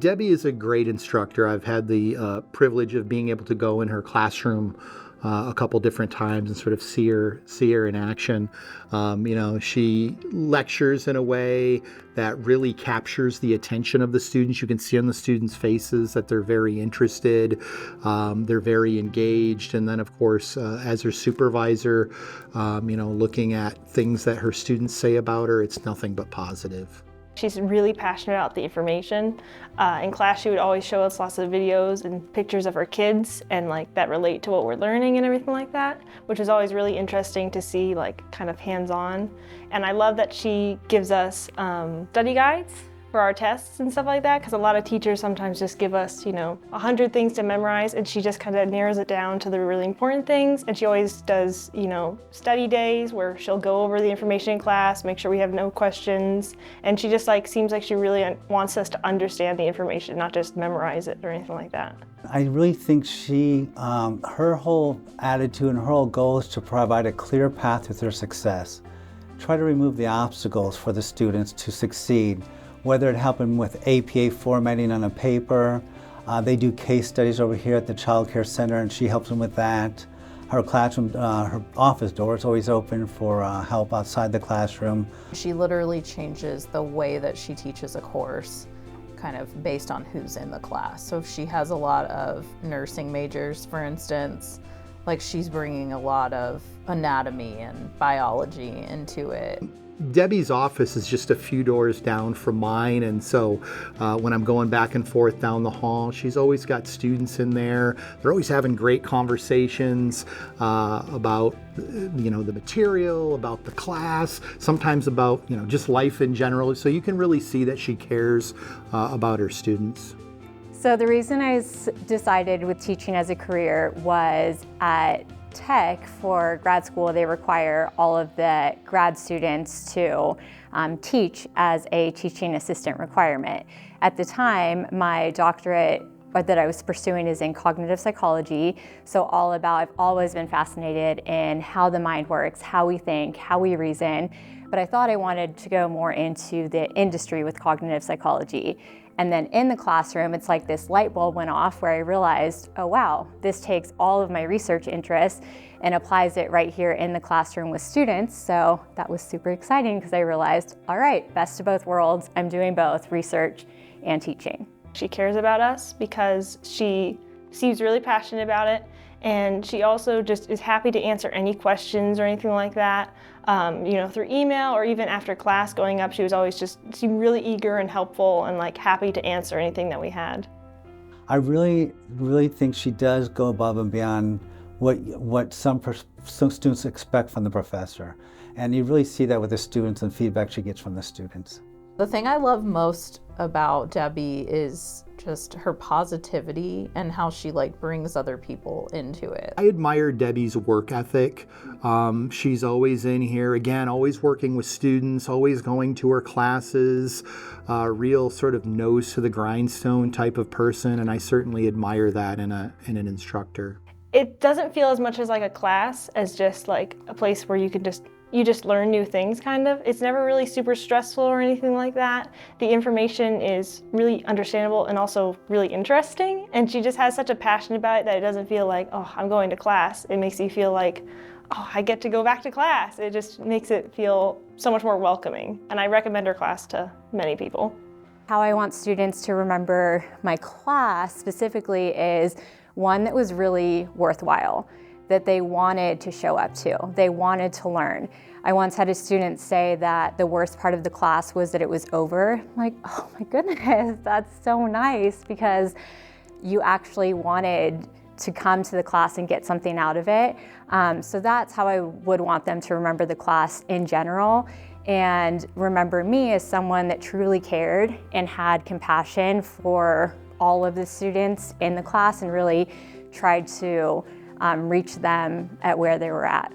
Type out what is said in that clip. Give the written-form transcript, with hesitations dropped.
Debbie is a great instructor. I've had the privilege of being able to go in her classroom a couple different times and sort of see her in action. She lectures in a way that really captures the attention of the students. You can see on the students' faces that they're very interested, they're very engaged. And then, of course, as her supervisor, looking at things that her students say about her, it's nothing but positive. She's really passionate about the information. In class, she would always show us lots of videos and pictures of her kids and that relate to what we're learning and everything like that, which is always really interesting to see kind of hands-on. And I love that she gives us study guides for our tests and stuff like that, because a lot of teachers sometimes just give us, 100 things to memorize, and she just kind of narrows it down to the really important things. And she always does, study days where she'll go over the information in class, make sure we have no questions, and she just seems like she really wants us to understand the information, not just memorize it or anything like that. I really think her whole attitude and her whole goal is to provide a clear path to their success. Try to remove the obstacles for the students to succeed, whether it happened with APA formatting on a paper. They do case studies over here at the Child Care Center, and she helps them with that. Her classroom, her office door is always open for help outside the classroom. She literally changes the way that she teaches a course, kind of based on who's in the class. So if she has a lot of nursing majors, for instance, she's bringing a lot of anatomy and biology into it. Debbie's office is just a few doors down from mine, and so when I'm going back and forth down the hall, she's always got students in there. They're always having great conversations about the material, about the class, sometimes about just life in general. So you can really see that she cares about her students. So the reason I decided with teaching as a career was at Tech for grad school, they require all of the grad students to teach as a teaching assistant requirement. At the time, my doctorate that I was pursuing is in cognitive psychology, so I've always been fascinated in how the mind works, how we think, how we reason, but I thought I wanted to go more into the industry with cognitive psychology. And then in the classroom, it's like this light bulb went off where I realized, oh wow, this takes all of my research interests and applies it right here in the classroom with students. So that was super exciting because I realized, all right, best of both worlds. I'm doing both research and teaching. She cares about us because she seems really passionate about it, and she also just is happy to answer any questions or anything like that. Through email or even after class going up, she was always seemed really eager and helpful and happy to answer anything that we had. I really, really think she does go above and beyond what some students expect from the professor. And you really see that with the students and feedback she gets from the students. The thing I love most about Debbie is just her positivity and how she brings other people into it. I admire Debbie's work ethic. She's always in here, again, always working with students, always going to her classes, real sort of nose to the grindstone type of person, and I certainly admire that in an instructor. It doesn't feel as much as a class as just a place where you can just learn new things, kind of. It's never really super stressful or anything like that. The information is really understandable and also really interesting, and she just has such a passion about it that it doesn't feel like, oh, I'm going to class. It makes you feel like, oh, I get to go back to class. It just makes it feel so much more welcoming, and I recommend her class to many people. How I want students to remember my class specifically is one that was really worthwhile, that they wanted to show up to, they wanted to learn. I once had a student say that the worst part of the class was that it was over. I'm like, oh my goodness, that's so nice, because you actually wanted to come to the class and get something out of it. So that's how I would want them to remember the class in general, and remember me as someone that truly cared and had compassion for all of the students in the class and really tried to reach them at where they were at.